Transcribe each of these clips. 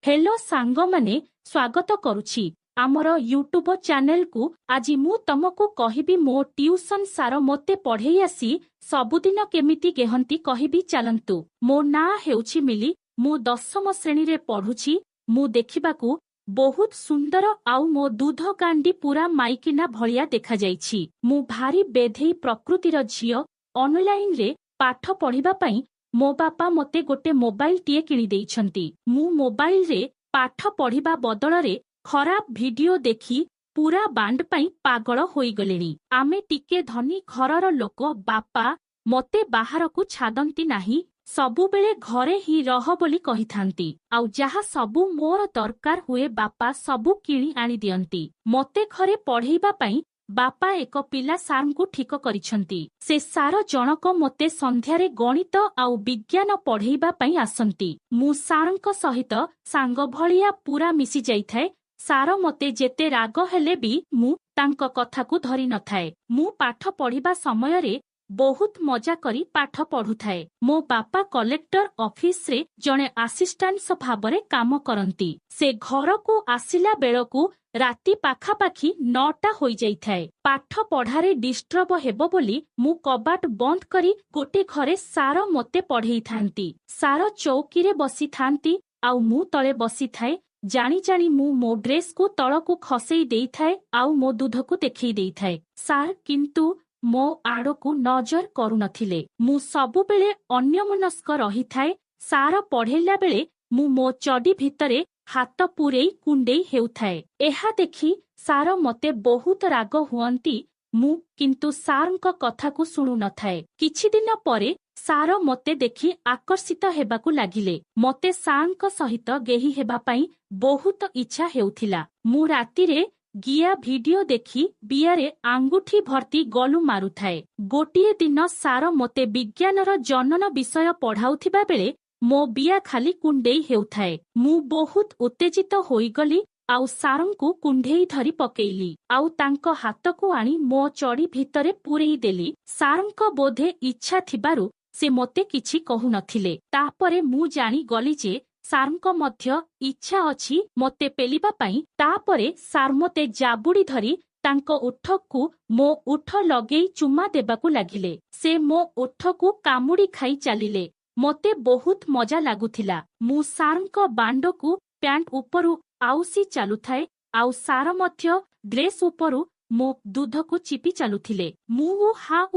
Hello सांग माने स्वागत करुछि आमर यूट्यूब चैनल को। आज मु तुमको कहबी मो ट्यूशन सार मते पढ़ेई आसी सबुदिन केमिति गेहंती कहबी चलंतु। मो ना हेउछि मिली, मु 10म श्रेणी रे पढ़ुछि। मु देखिबाकू बहुत सुंदर आउ मो दूध कांडी पूरा माइकिना भलिया देखा जाइछि। मु भारी बेधेई प्रकृतिर झियो। ऑनलाइन रे पाठ पढ़िबा पई मो बापा मते गोटे मोबाइल टीए किणी देइछंती। मु मोबाइल रे पाठ पढ़िबा बदल रे खराब वीडियो देखी पूरा बांड पई पागल होई गलेनी। आमे टिके धनी घरर लोक बापा मते बाहर को छादंती नाही, सबु बेले घरे ही रह बोली कहिथांती। आउ जहा सबु मोर दरकार हुए बापा सबु किणी आनी दियंती। मते घरे पढ़ेइबा पई बापा एक पिला सार को ठीक करिछंती। से सार जनक मते संध्यारे गणित आउ विज्ञान पढ़ेइबा पई आसंती। मु सारंक सहित सांग भलिया पूरा मिसी जाइथाए। सार मते जेते राग हेले भी मु तांक कथा को धरि न थाए। मु पाठ पढ़िबा समय रे बहुत मजा करी पाठ पढ़ुथाए। मो बापा कलेक्टर ऑफिस रे जणे असिस्टेंट भाबरे काम करंती। से घर को आसिला बेलकू राति पाखापाखी 9टा होई जाइथाए। पाठ पढ़ारे डिस्टर्ब हेबो बोली मु कबाट बंद करी गोटे घरे सार मते पढ़ेई थांती। सार चौकी रे बसी थांती आउ मु तळे बसी थाए। जानी जानी मु मो ड्रेस को तळ को खसेई देई थाए आउ मो दूध को देखई देई थाए। सार किंतु मो आड़ो को नजर करू नथिले। मु सबु बेले अन्यमनस्क रही थाए। सार पढ़ेला बेले मु मो चडी भितरे हाथ पुरेई कुंडेई हेउथाए। एहा देखी सार मते बहुत राग हुअंती। मु किंतु सारंक कथा को सुनु नथाए। किछि दिन परे सार मते देखी आकर्षित हेबाकू लागिले। मते सारंक सहित गेही हेबा पई बहुत इच्छा हेउथिला। मु राति रे गिया वीडियो देखी बियारे आंगुठी भर्ती गलु मारुथाए। गोटिए दिन सार मते विज्ञानर जनन विषय पढ़ाउथिबा बेले मो बिया खाली कुंडेई हेउथाए। मु बहुत उत्तेजित होई गली आउ सारंकु कुंडेई धरी पकेइली आउ तांको हाथ को आनी मो चड़ी भितरे पुरेई देली। सारंक बोधे इच्छा थिबारु से मते किछि कहु नथिले। तापरे मु जानी गली जे सारंक मध्य इच्छा अछि मते पेलिबा पई। तापरे सार मते जाबुड़ी धरी तांको उठकू मो उठ लगेई चुमा देबाकू लागिले। से मो उठकू कामुड़ी खाई चालिले। मते बहुत मजा लागुथिला। मु सारंक बांडकू पैंट उपरु आउसी चालुथाए आउ सार मध्य ड्रेस उपरु मो दूध को चिपी चालुथिले। मु हा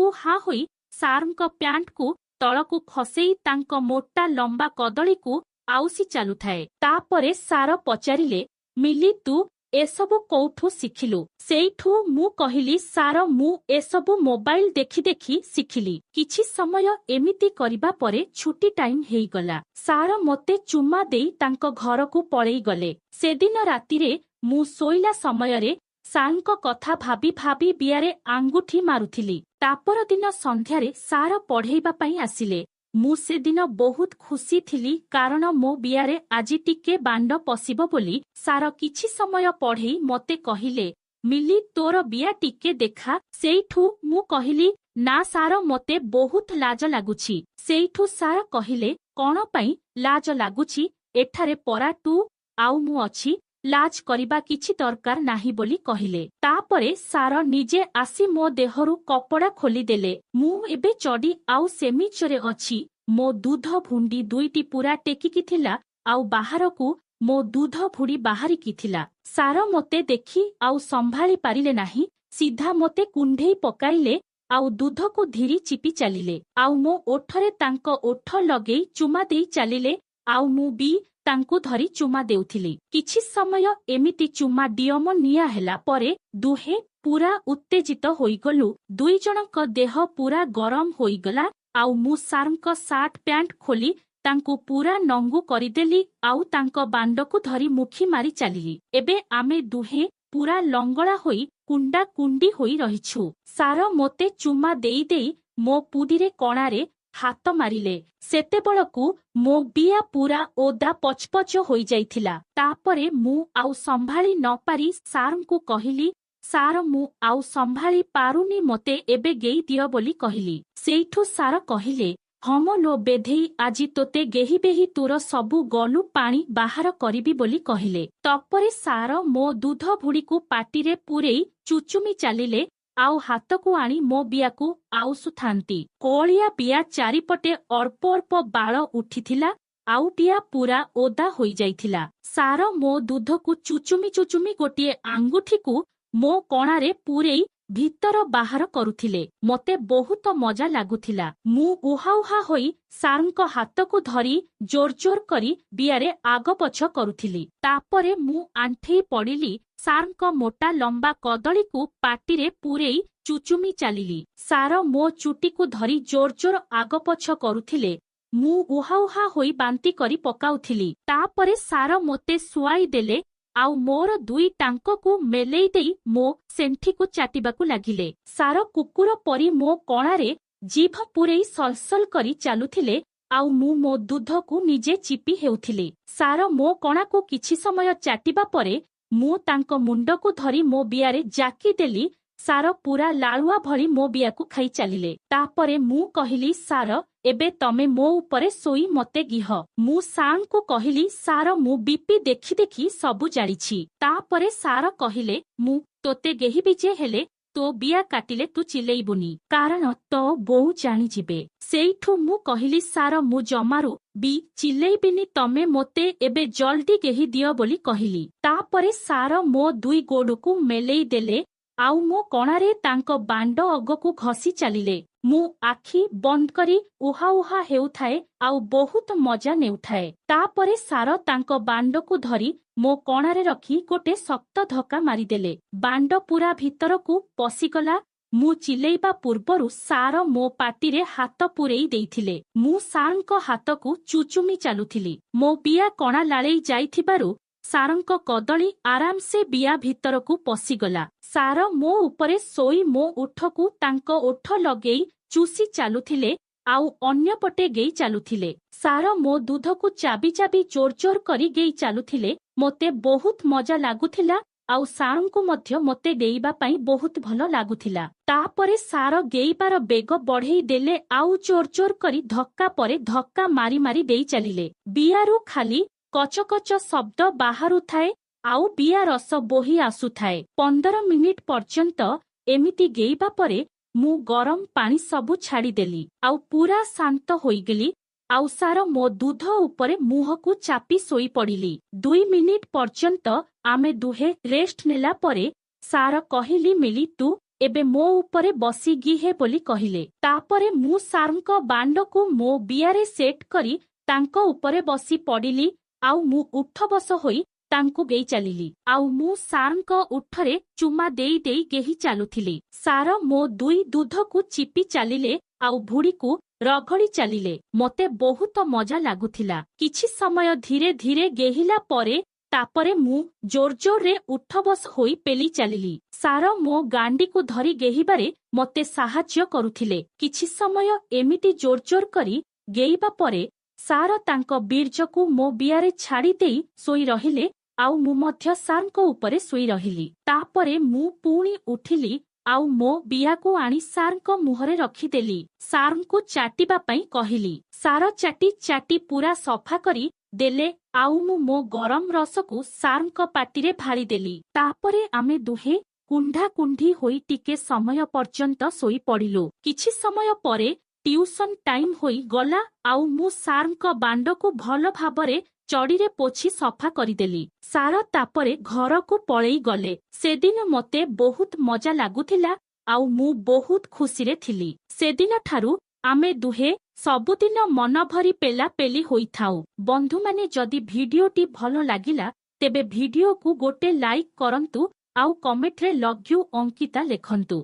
होई सारंक पैंट को तळकू खसेई तांको मोटा लंबा कदली को आउसी चालुथाए। तापरे सार पचारिले, मिली तू एसबु कोठू शिखिलु? सेइठू मु कहिली, सार मु एसबु मोबाइल देखि देखि शिखिली। किछि समय एमिति करिबा परे छुट्टी टाइम हेई गला। सार मते चुमा देई तांको घर को पळेई गले। सेदिन रातिरे मु सोइला समय रे सारंक कथा भाबी भाबी बियारे आंगुठी मारुथिली। तापर दिन संध्यारे सार पढ़ेइबा पई आसिले। मु से दिन बहुत खुशी थिली कारण मो बियारे आजी टिके बांड पसिबो बोली। सार किछि समय पढ़ेई मते कहिले, मिली तोर बिया टिके देखा। सेइठू मु कहिली, ना सार मते बहुत लाज लागुछि। सेइठू सार कहिले, कोन पई लाज लागुछि? एठारे परा तू आउ मु अछि, लाज करिबा किछि दरकार नाही बोली कहिले। तापरे सार निजे आसी मो देहरु कपड़ा खोली देले। मु एबे चडी आउ सेमिचरे अछि। मो दूध भुंडी दुईटी पूरा टेकिकी थिला आउ बाहरकू मो दूध भुड़ी बाहरिकी थिला। सार मते देखी आउ संभाली पारिले नाही। सीधा मते कुंढेई पकाइले आउ दूध को धीरी चिपी चालिले आउ मो ओठरे तांको ओठ लगेई चुमा देई चालिले आउ मु भी तांकु धरी चुमा देउथिली। किछि समय एमिति चुमा डियम निया हेला परे दुहे पूरा उत्तेजित होई गलु। दुई जनक देह पूरा गरम होई गला आउ मु सारंक सार्ट पैंट खोली तांकु पूरा नंगु करिदेली आउ तांको बांडकू धरी मुखी मारी चालिली। एबे आमे दुहे पूरा लंगड़ा होई कुंडा कुंडी होई रहिछु। सार मोते चुमा देई देई मो पुदीरे कणारे हाथ मारिले। सेतेबेलकू मो बिया पूरा ओदा पचपच होई जाइथिला। तापरे मु आउ संभाली न पारी सारंकू कहिली, सार मु आउ संभाली पारुनी मते एबे गेई दियो बोली कहिली। सेइठू सार कहिले, ହମ ଲୋ ବେଧେଇ ଆଜି ତୋତେ ଗେହି ବେହି ତୋର ସବୁ ଗଲୁ ପାଣି ବାହାର କରିବି ବୋଲି କହିଲେ। ତପରେ ସାର ମୋ ଦୁଧ ଭୁଡ଼ିକୁ ପାଟିରେ ପୂରେଇ ଚୁଚୁମି ଚାଲିଲେ ଆଉ ହାତକୁ ଆଣି ମୋ ବିଆକୁ ଆଉସୁଥାନ୍ତି। କଅଳିଆ ବିଆ ଚାରିପଟେ ଅଳ୍ପ ଅଳ୍ପ ବାଳ ଉଠିଥିଲା, ଆଉ ବିଆ ପୂରା ଓଦା ହୋଇଯାଇଥିଲା। ସାର ମୋ ଦୁଧକୁ ଚୁଚୁମି ଚୁଚୁମି ଗୋଟିଏ ଆଙ୍ଗୁଠିକୁ ମୋ କଣାରେ ପୂରେଇ ଭିତର ବାହାର କରୁଥିଲେ। ମୋତେ ବହୁତ ମଜା ଲାଗୁଥିଲା। ମୁଁ ଉହା ଉହା ହୋଇ ସାରଙ୍କ ହାତକୁ ଧରି ଜୋର ଜୋର କରି ବିଆରେ ଆଗ ପଛ କରୁଥିଲି। ତାପରେ ମୁଁ ଆଣ୍ଠେଇ ପଡ଼ିଲି। ସାରଙ୍କ ମୋଟା ଲମ୍ବା କଦଳୀକୁ ପାଟିରେ ପୂରେଇ ଚୁଚୁମି ଚାଲିଲି। ସାର ମୋ ଚୁଟିକୁ ଧରି ଜୋର ଜୋର ଆଗ ପଛ କରୁଥିଲେ। ମୁଁ ଉହା ଉହା ହୋଇ ବାନ୍ତି କରି ପକାଉଥିଲି। ତାପରେ ସାର ମୋତେ ଶୁଆଇ ଦେଲେ ଆଉ ମୋର ଦୁଇ ଟାଙ୍କକୁ ମେଲେଇ ଦେଇ ମୋ ସେଣ୍ଠିକୁ ଚାଟିବାକୁ ଲାଗିଲେ। ସାର କୁକୁର ପରି ମୋ କଣାରେ ଜିଭ ପୂରେଇ ସଲସଲ କରି ଚାଲୁଥିଲେ ଆଉ ମୁଁ ମୋ ଦୁଧକୁ ନିଜେ ଚିପି ହେଉଥିଲି। ସାର ମୋ କଣାକୁ କିଛି ସମୟ ଚାଟିବା ପରେ ମୁଁ ତାଙ୍କ ମୁଣ୍ଡକୁ ଧରି ମୋ ବିଆରେ ଜାକି ଦେଲି। ସାର ପୂରା ଲାଳୁଆ ଭଳି ମୋ ବିଆକୁ ଖାଇ ଚାଲିଲେ। ତାପରେ ମୁଁ କହିଲି, ସାର ଏବେ ତମେ ମୋ ଉପରେ ଶୋଇ ମୋତେ ଗିହ। ମୁଁ ସାରଙ୍କୁ କହିଲି, ସାର ମୁଁ ବିପି ଦେଖି ଦେଖି ସବୁ ଜାଣିଛି। ତାପରେ ସାର କହିଲେ, ମୁଁ ତୋତେ ଗେହିବି ଯେ ହେଲେ ତୋ ବିଆ କାଟିଲେ ତୁ ଚିଲେଇବୁନି, କାରଣ ତୋ ବୋଉ ଜାଣିଯିବେ। ସେଇଠୁ ମୁଁ କହିଲି, ସାର ମୁଁ ଜମାରୁ ବି ଚିଲେଇବିନି, ତମେ ମୋତେ ଏବେ ଜଲ୍ଦି ଗେହି ଦିଅ ବୋଲି କହିଲି। ତାପରେ ସାର ମୋ ଦୁଇ ଗୋଡ଼କୁ ମେଲେଇ ଦେଲେ ଆଉ ମୋ କଣାରେ ତାଙ୍କ ବାଣ୍ଡ ଅଗକୁ ଘଷି ଚାଲିଲେ। ମୁଁ ଆଖି ବନ୍ଦ କରି ଉହା ଉହା ହେଉଥାଏ ଆଉ ବହୁତ ମଜା ନେଉଥାଏ। ତାପରେ ସାର ତାଙ୍କ ବାଣ୍ଡକୁ ଧରି ମୋ କଣାରେ ରଖି ଗୋଟେ ଶକ୍ତ ଧକ୍କା ମାରିଦେଲେ। ବାଣ୍ଡ ପୂରା ଭିତରକୁ ପଶିଗଲା। ମୁଁ ଚିଲେଇବା ପୂର୍ବରୁ ସାର ମୋ ପାଟିରେ ହାତ ପୂରେଇ ଦେଇଥିଲେ। ମୁଁ ସାରଙ୍କ ହାତକୁ ଚୁଚୁମି ଚାଲୁଥିଲି। ମୋ ବିଆ କଣା ଲାଳେଇ ଯାଇଥିବାରୁ ସାରଙ୍କ କଦଳୀ ଆରାମସେ ବିଆ ଭିତରକୁ ପଶିଗଲା। ସାର ମୋ ଉପରେ ଶୋଇ ମୋ ଓଠକୁ ତାଙ୍କ ଓଠ ଲଗେଇ ଚୁଷି ଚାଲୁଥିଲେ ଆଉ ଅନ୍ୟପଟେ ଗେଇ ଚାଲୁଥିଲେ। ସାର ମୋ ଦୁଧକୁ ଚାବି ଚାବି ଜୋର ଜୋର କରି ଗେଇ ଚାଲୁଥିଲେ। ମୋତେ ବହୁତ ମଜା ଲାଗୁଥିଲା ଆଉ ସାରଙ୍କୁ ମଧ୍ୟ ମୋତେ ଗେଇବା ପାଇଁ ବହୁତ ଭଲ ଲାଗୁଥିଲା। ତାପରେ ସାର ଗେଇବାର ବେଗ ବଢ଼େଇ ଦେଲେ ଆଉ ଜୋର ଜୋର କରି ଧକ୍କା ପରେ ଧକ୍କା ମାରି ମାରି ଦେଇ ଚାଲିଲେ। ବିଆରୁ ଖାଲି କଚକଚ ଶବ୍ଦ ବାହାରୁଥାଏ ଆଉ ବିଆ ରସ ବୋହି ଆସୁଥାଏ। 15 ମିନିଟ୍ ପର୍ଯ୍ୟନ୍ତ ଏମିତି ଗେଇବା ପରେ ମୁଁ ଗରମ ପାଣି ସବୁ ଛାଡ଼ିଦେଲି ଆଉ ପୂରା ଶାନ୍ତ ହୋଇଗଲି। ଆଉ ସାର ମୋ ଦୁଧ ଉପରେ ମୁହଁକୁ ଚାପି ଶୋଇପଡ଼ିଲି। 2 ମିନିଟ୍ ପର୍ଯ୍ୟନ୍ତ ଆମେ ଦୁହେଁ ରେଷ୍ଟ ନେଲା ପରେ ସାର କହିଲି, ମିଲି ତୁ ଏବେ ମୋ ଉପରେ ବସି ଗିହେ ବୋଲି କହିଲେ। ତାପରେ ମୁଁ ସାରଙ୍କ ବାଣ୍ଡକୁ ମୋ ବିଆରେ ସେଟ୍ କରି ତାଙ୍କ ଉପରେ ବସି ପଡ଼ିଲି ଆଉ ମୁଁ ଉଠ ବସ ହୋଇ ତାଙ୍କୁ ଗେଇ ଚାଲିଲି। ଆଉ ମୁଁ ସାରଙ୍କ ଉଠରେ ଚୁମା ଦେଇ ଦେଇ ଗେହି ଚାଲୁଥିଲି। ସାର ମୋ ଦୁଇ ଦୁଧକୁ ଚିପି ଚାଲିଲେ ଆଉ ଭୁଡ଼ିକୁ ରଗଳି ଚାଲିଲେ। ମୋତେ ବହୁତ ମଜା ଲାଗୁଥିଲା। କିଛି ସମୟ ଧୀରେ ଧୀରେ ଗେହିଲା ପରେ ତାପରେ ମୁଁ ଜୋର ଜୋରରେ ଉଠ ବସ ହୋଇ ପେଲି ଚାଲିଲି। ସାର ମୋ ଗାଣ୍ଡିକୁ ଧରି ଗେହିବାରେ ମୋତେ ସାହାଯ୍ୟ କରୁଥିଲେ। କିଛି ସମୟ ଏମିତି ଜୋର ଜୋର କରି ଗେଇବା ପରେ ସାର ତାଙ୍କ ବୀର୍ଯ୍ୟକୁ ମୋ ବିଆରେ ଛାଡ଼ି ଦେଇ ଶୋଇ ରହିଲେ ଆଉ ମୁଁ ମଧ୍ୟ ସାରଙ୍କ ଉପରେ ଶୋଇ ରହିଲି। ତାପରେ ମୁଁ ପୁଣି ଉଠିଲି ଆଉ ମୋ ବିଆକୁ ଆଣି ସାରଙ୍କ ମୁହଁରେ ରଖିଦେଲି। ସାରଙ୍କୁ ଚାଟିବା ପାଇଁ କହିଲି। ସାର ଚାଟି ଚାଟି ପୂରା ସଫା କରି ଦେଲେ ଆଉ ମୁଁ ମୋ ଗରମ ରସକୁ ସାରଙ୍କ ପାଟିରେ ଢାଳିଦେଲି। ତାପରେ ଆମେ ଦୁହେଁ କୁଣ୍ଢା କୁଣ୍ଢି ହୋଇ ଟିକେ ସମୟ ପର୍ଯ୍ୟନ୍ତ ଶୋଇ ପଡ଼ିଲୁ। କିଛି ସମୟ ପରେ ଟିଉସନ ଟାଇମ୍ ହୋଇଗଲା ଆଉ ମୁଁ ସାରଙ୍କ ବାଣ୍ଡକୁ ଭଲ ଭାବରେ ଚଡ଼ିରେ ପୋଛି ସଫା କରିଦେଲି। ସାର ତାପରେ ଘରକୁ ପଳେଇ ଗଲେ। ସେଦିନ ମୋତେ ବହୁତ ମଜା ଲାଗୁଥିଲା ଆଉ ମୁଁ ବହୁତ ଖୁସିରେ ଥିଲି। ସେଦିନଠାରୁ ଆମେ ଦୁହେଁ ସବୁଦିନ ମନଭରି ପେଲାପେଲି ହୋଇଥାଉ। ବନ୍ଧୁମାନେ, ଯଦି ଭିଡିଓଟି ଭଲ ଲାଗିଲା ତେବେ ଭିଡିଓକୁ ଗୋଟେ ଲାଇକ୍ କରନ୍ତୁ ଆଉ କମେଣ୍ଟରେ ଲଭ୍ ୟୁ ଅଙ୍କିତା ଲେଖନ୍ତୁ।